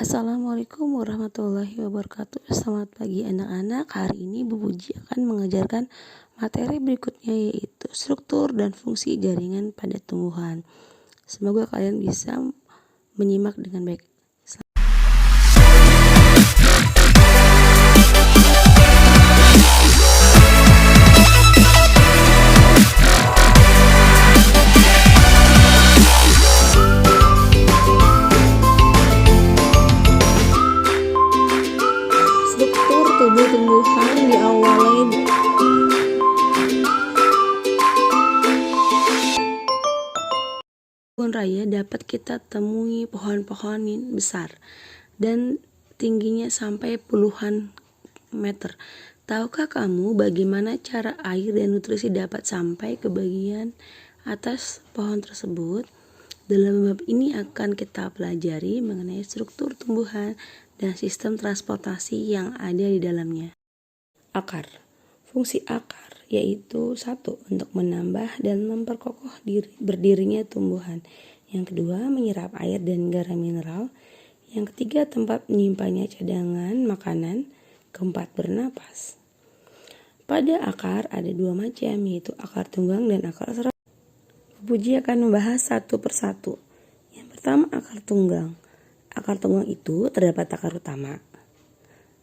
Assalamualaikum warahmatullahi wabarakatuh. Selamat pagi anak-anak. Hari ini Bu Puji akan mengajarkan materi berikutnya, yaitu struktur dan fungsi jaringan pada tumbuhan. Semoga kalian bisa menyimak dengan baik. Struktur tubuh tumbuhan diawali kebun raya dapat kita temui pohon-pohon besar dan tingginya sampai puluhan meter. Tahukah kamu bagaimana cara air dan nutrisi dapat sampai ke bagian atas pohon tersebut? Dalam bab ini akan kita pelajari mengenai struktur tumbuhan dan sistem transportasi yang ada di dalamnya. Akar. Fungsi akar yaitu satu, untuk menambah dan memperkokoh berdirinya tumbuhan. Yang kedua, menyerap air dan garam mineral. Yang ketiga, tempat menyimpannya cadangan makanan. Keempat, bernapas. Pada akar ada dua macam, yaitu akar tunggang dan akar serabut. Puji akan membahas satu persatu. Yang pertama, akar tunggang. Akar tunggang itu terdapat akar utama.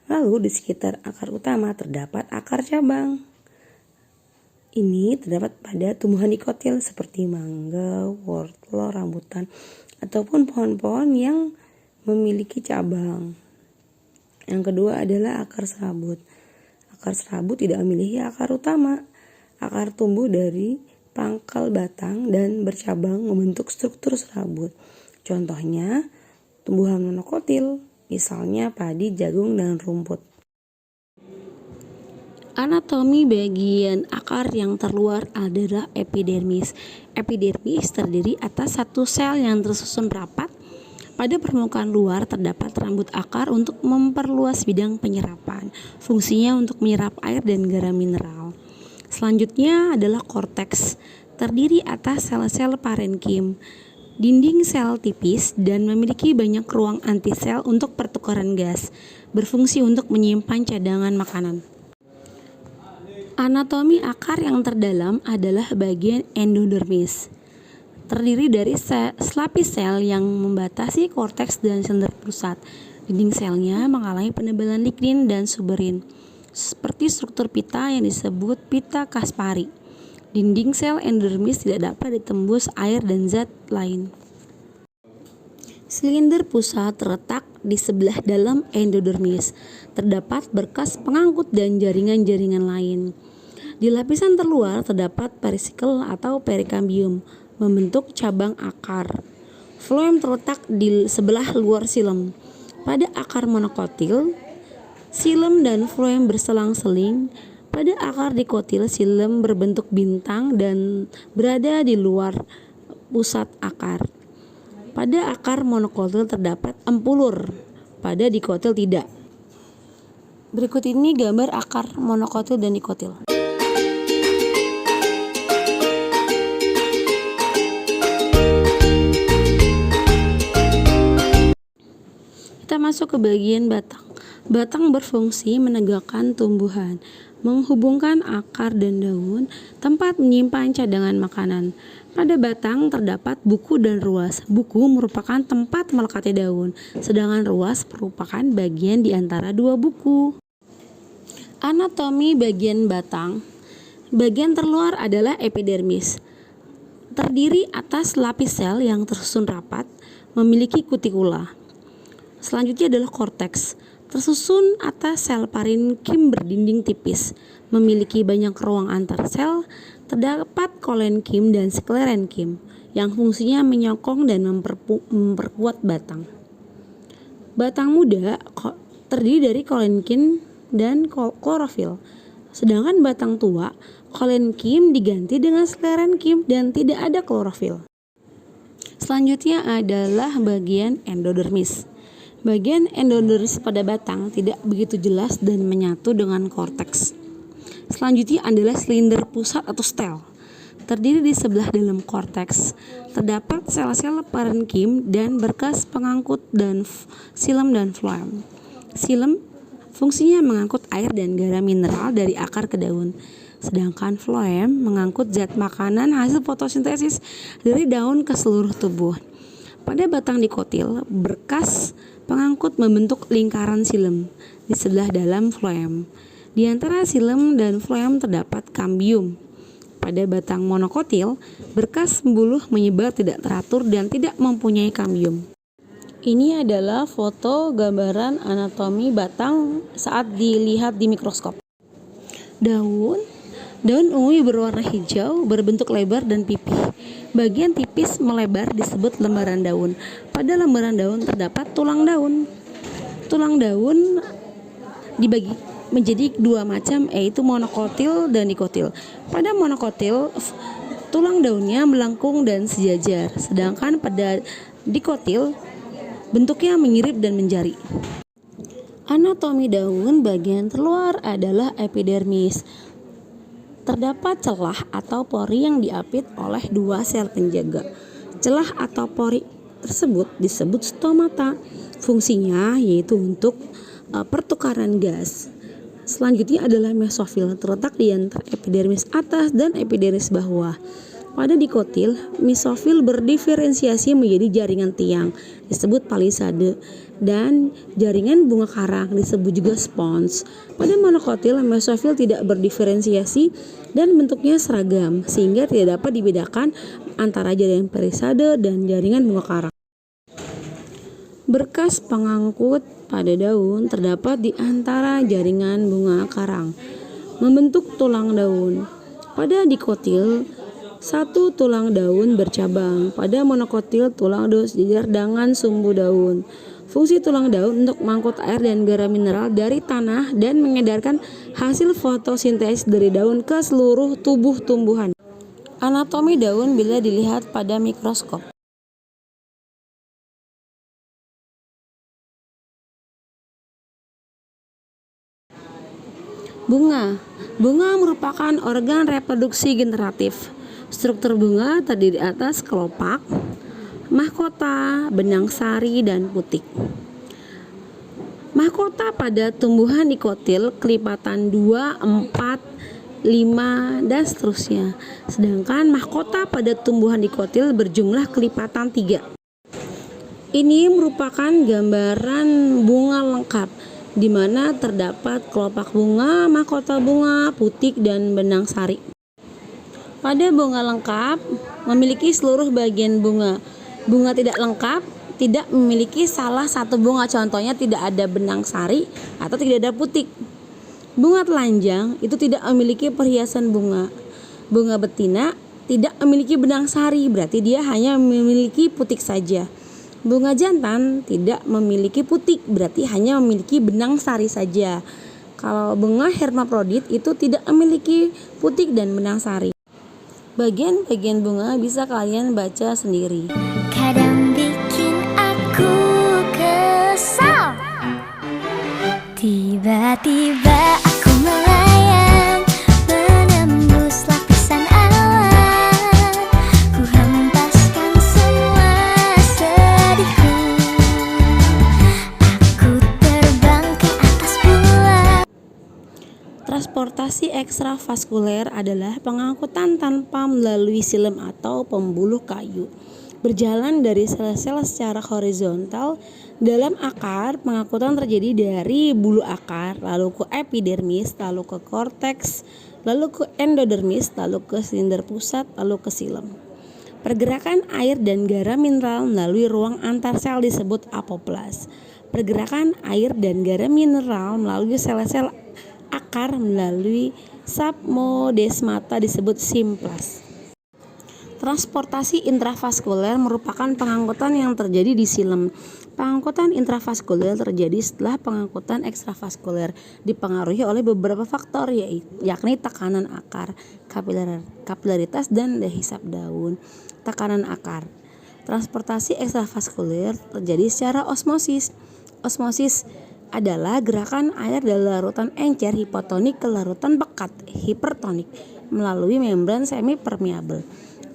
Lalu di sekitar akar utama terdapat akar cabang. Ini terdapat pada tumbuhan dikotil seperti mangga, wortel, rambutan, ataupun pohon-pohon yang memiliki cabang. Yang kedua adalah akar serabut. Akar serabut tidak memiliki akar utama. Akar tumbuh dari pangkal batang dan bercabang membentuk struktur serabut. Contohnya tumbuhan monokotil, misalnya padi, jagung, dan rumput. Anatomi bagian akar yang terluar adalah epidermis. Epidermis terdiri atas satu sel yang tersusun rapat. Pada permukaan luar terdapat rambut akar untuk memperluas bidang penyerapan. Fungsinya untuk menyerap air dan garam mineral. Selanjutnya adalah korteks, terdiri atas sel-sel parenkim, dinding sel tipis, dan memiliki banyak ruang antisel untuk pertukaran gas, berfungsi untuk menyimpan cadangan makanan. Anatomi akar yang terdalam adalah bagian endodermis, terdiri dari lapis sel yang membatasi korteks dan silinder pusat. Dinding selnya mengalami penebalan lignin dan suberin, seperti struktur pita yang disebut pita Kaspari. Dinding sel endodermis tidak dapat ditembus air dan zat lain. Silinder pusat terletak di sebelah dalam endodermis. Terdapat berkas pengangkut dan jaringan-jaringan lain. Di lapisan terluar terdapat perisikkel atau perikambium, membentuk cabang akar. Floem terletak di sebelah luar silem. Pada akar monokotil, silem dan floem berselang-seling. Pada akar dikotil, silem berbentuk bintang dan berada di luar pusat akar. Pada akar monokotil terdapat empulur, pada dikotil tidak. Berikut ini gambar akar monokotil dan dikotil. Kita masuk ke bagian batang. Batang berfungsi menegakkan tumbuhan, menghubungkan akar dan daun, tempat menyimpan cadangan makanan. Pada batang terdapat buku dan ruas. Buku merupakan tempat melekatnya daun, sedangkan ruas merupakan bagian di antara dua buku. Anatomi bagian batang. Bagian terluar adalah epidermis, terdiri atas lapis sel yang tersusun rapat, memiliki kutikula. Selanjutnya adalah korteks, tersusun atas sel parenkim berdinding tipis, memiliki banyak ruang antar sel. Terdapat kolenkim dan sklerenkim yang fungsinya menyokong dan memperkuat batang. Batang muda terdiri dari kolenkim dan klorofil, sedangkan batang tua, kolenkim diganti dengan sklerenkim dan tidak ada klorofil. Selanjutnya adalah bagian endodermis. Bagian endodermis pada batang tidak begitu jelas dan menyatu dengan korteks. Selanjutnya adalah silinder pusat atau stel, terdiri di sebelah dalam korteks. Terdapat sel-sel parenkim dan berkas pengangkut dan silem dan floem. Silem fungsinya mengangkut air dan garam mineral dari akar ke daun. Sedangkan floem mengangkut zat makanan hasil fotosintesis dari daun ke seluruh tubuh. Pada batang dikotil, berkas pengangkut membentuk lingkaran silem di sebelah dalam floem. Di antara silem dan floem terdapat kambium. Pada batang monokotil, berkas pembuluh menyebar tidak teratur dan tidak mempunyai kambium. Ini adalah foto gambaran anatomi batang saat dilihat di mikroskop. Daun umumnya berwarna hijau, berbentuk lebar dan pipih. Bagian tipis melebar disebut lembaran daun. Pada lembaran daun terdapat tulang daun. Tulang daun dibagi menjadi dua macam, yaitu monokotil dan dikotil. Pada monokotil, tulang daunnya melengkung dan sejajar, sedangkan pada dikotil, bentuknya menyirip dan menjari. Anatomi daun bagian terluar adalah epidermis. Terdapat celah atau pori yang diapit oleh dua sel penjaga. Celah atau pori tersebut disebut stomata. Fungsinya yaitu untuk pertukaran gas. Selanjutnya adalah mesofil, terletak di antara epidermis atas dan epidermis bawah. Pada dikotil, mesofil berdiferensiasi menjadi jaringan tiang, disebut palisade, dan jaringan bunga karang, disebut juga spons. Pada monokotil, mesofil tidak berdiferensiasi dan bentuknya seragam, sehingga tidak dapat dibedakan antara jaringan palisade dan jaringan bunga karang. Berkas pengangkut pada daun terdapat di antara jaringan bunga karang, membentuk tulang daun. Pada dikotil, satu tulang daun bercabang. Pada monokotil, tulang daun sejajar dengan sumbu daun. Fungsi tulang daun untuk mengangkut air dan garam mineral dari tanah dan mengedarkan hasil fotosintesis dari daun ke seluruh tubuh tumbuhan. Anatomi daun bila dilihat pada mikroskop. Bunga merupakan organ reproduksi generatif. Struktur bunga terdiri atas kelopak, mahkota, benang sari, dan putik. Mahkota pada tumbuhan dikotil kelipatan 2, 4, 5, dan seterusnya. Sedangkan mahkota pada tumbuhan dikotil berjumlah kelipatan 3. Ini merupakan gambaran bunga lengkap, di mana terdapat kelopak bunga, mahkota bunga, putik, dan benang sari. Pada bunga lengkap memiliki seluruh bagian bunga. Bunga tidak lengkap tidak memiliki salah satu bunga, contohnya tidak ada benang sari atau tidak ada putik. Bunga telanjang itu tidak memiliki perhiasan bunga. Bunga betina tidak memiliki benang sari, berarti dia hanya memiliki putik saja. Bunga jantan tidak memiliki putik, berarti hanya memiliki benang sari saja. Kalau bunga hermafrodit itu tidak memiliki putik dan benang sari. Bagian-bagian bunga bisa kalian baca sendiri. Kadang bikin aku kesal, tiba-tiba aku melayang, menembus lapisan awan. Ku hempaskan semua sedihku, aku terbang ke atas bulan. Transportasi ekstravaskuler adalah pengangkutan tanpa melalui silem atau pembuluh kayu. Berjalan dari sel-sel secara horizontal dalam akar, pengangkutan terjadi dari bulu akar, lalu ke epidermis, lalu ke korteks, lalu ke endodermis, lalu ke silinder pusat, lalu ke silem. Pergerakan air dan garam mineral melalui ruang antar sel disebut apoplas. Pergerakan air dan garam mineral melalui sel-sel akar melalui submodesmata disebut simplas. Transportasi intravaskuler merupakan pengangkutan yang terjadi di silem. Pengangkutan intravaskuler terjadi setelah pengangkutan ekstravaskuler, dipengaruhi oleh beberapa faktor yakni tekanan akar, kapilaritas, dan daya hisap daun. Tekanan akar. Transportasi ekstravaskuler terjadi secara osmosis. Osmosis adalah gerakan air dari larutan encer hipotonik ke larutan pekat hipertonik. melalui membran semi-permeabel.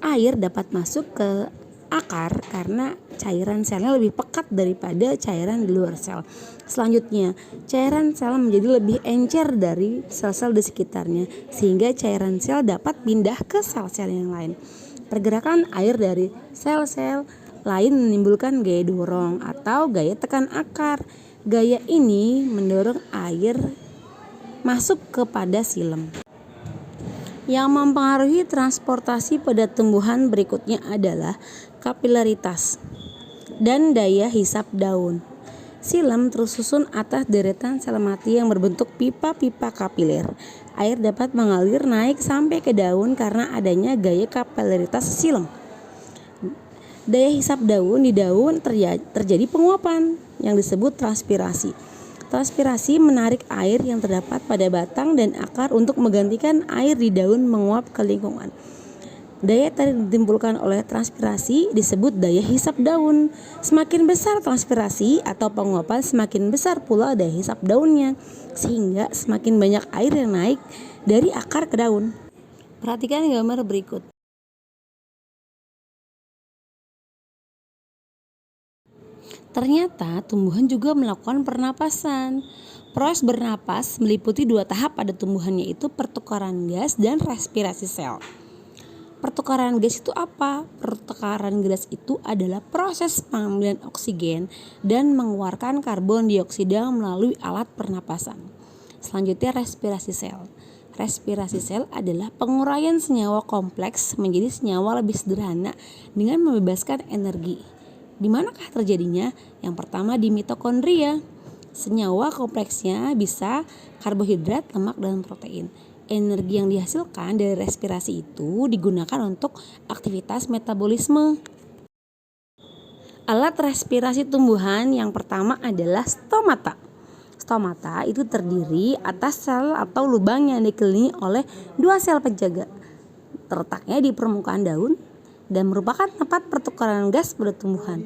Air dapat masuk ke akar karena cairan selnya lebih pekat daripada cairan di luar sel. Selanjutnya, cairan sel menjadi lebih encer dari sel-sel di sekitarnya, sehingga cairan sel dapat pindah ke sel-sel yang lain. Pergerakan air dari sel-sel lain menimbulkan gaya dorong atau gaya tekan akar. Gaya ini mendorong air masuk kepada xilem. Yang mempengaruhi transportasi pada tumbuhan berikutnya adalah kapilaritas dan daya hisap daun. Xilem tersusun atas deretan sel mati yang berbentuk pipa-pipa kapiler. Air dapat mengalir naik sampai ke daun karena adanya gaya kapilaritas xilem. Daya hisap daun di daun terjadi penguapan yang disebut transpirasi. Transpirasi menarik air yang terdapat pada batang dan akar untuk menggantikan air di daun menguap ke lingkungan. Daya tarik ditimbulkan oleh transpirasi disebut daya hisap daun. Semakin besar transpirasi atau penguapan, semakin besar pula daya hisap daunnya, sehingga semakin banyak air yang naik dari akar ke daun. Perhatikan gambar berikut. Ternyata tumbuhan juga melakukan pernapasan. Proses bernapas meliputi 2 tahap pada tumbuhan, yaitu pertukaran gas dan respirasi sel. Pertukaran gas itu apa? Pertukaran gas itu adalah proses pengambilan oksigen dan mengeluarkan karbon dioksida melalui alat pernapasan. Selanjutnya respirasi sel. Respirasi sel adalah penguraian senyawa kompleks menjadi senyawa lebih sederhana dengan membebaskan energi. Di manakah terjadinya? Yang pertama di mitokondria. Senyawa kompleksnya bisa karbohidrat, lemak, dan protein. Energi yang dihasilkan dari respirasi itu digunakan untuk aktivitas metabolisme. Alat respirasi tumbuhan yang pertama adalah stomata. Stomata itu terdiri atas sel atau lubang yang dikelilingi oleh 2 sel penjaga. Terletaknya di permukaan daun dan merupakan tempat pertukaran gas pada tumbuhan.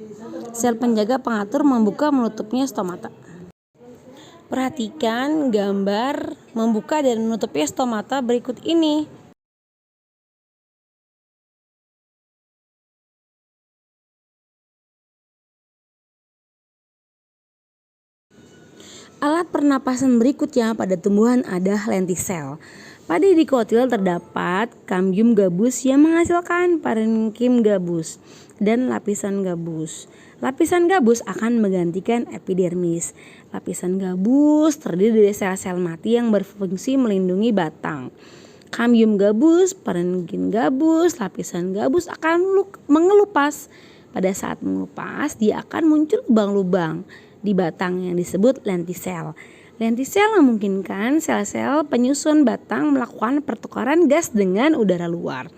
Sel penjaga pengatur membuka menutupnya stomata. Perhatikan gambar membuka dan menutupnya stomata berikut ini. Alat pernapasan berikutnya pada tumbuhan adalah lentisel. Pada dikotil terdapat kambium gabus yang menghasilkan parenkim gabus dan lapisan gabus. Lapisan gabus akan menggantikan epidermis. Lapisan gabus terdiri dari sel-sel mati yang berfungsi melindungi batang. Kambium gabus, parenkim gabus, lapisan gabus akan mengelupas. Pada saat mengelupas, dia akan muncul lubang-lubang di batang yang disebut lentisel. Lentisel memungkinkan sel-sel penyusun batang melakukan pertukaran gas dengan udara luar.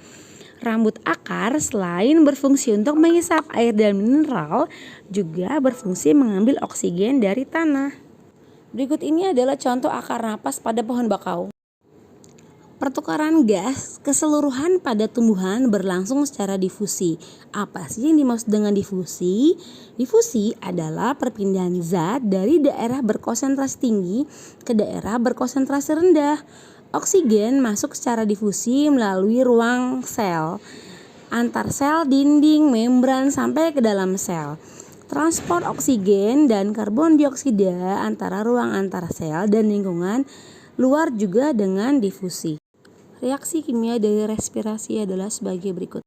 Rambut akar selain berfungsi untuk menghisap air dan mineral, juga berfungsi mengambil oksigen dari tanah. Berikut ini adalah contoh akar napas pada pohon bakau. Pertukaran gas keseluruhan pada tumbuhan berlangsung secara difusi. Apa sih yang dimaksud dengan difusi? Difusi adalah perpindahan zat dari daerah berkonsentrasi tinggi ke daerah berkonsentrasi rendah. Oksigen masuk secara difusi melalui ruang sel, antar sel, dinding, membran sampai ke dalam sel. Transport oksigen dan karbon dioksida antara ruang antar sel dan lingkungan luar juga dengan difusi. Reaksi kimia dari respirasi adalah sebagai berikut.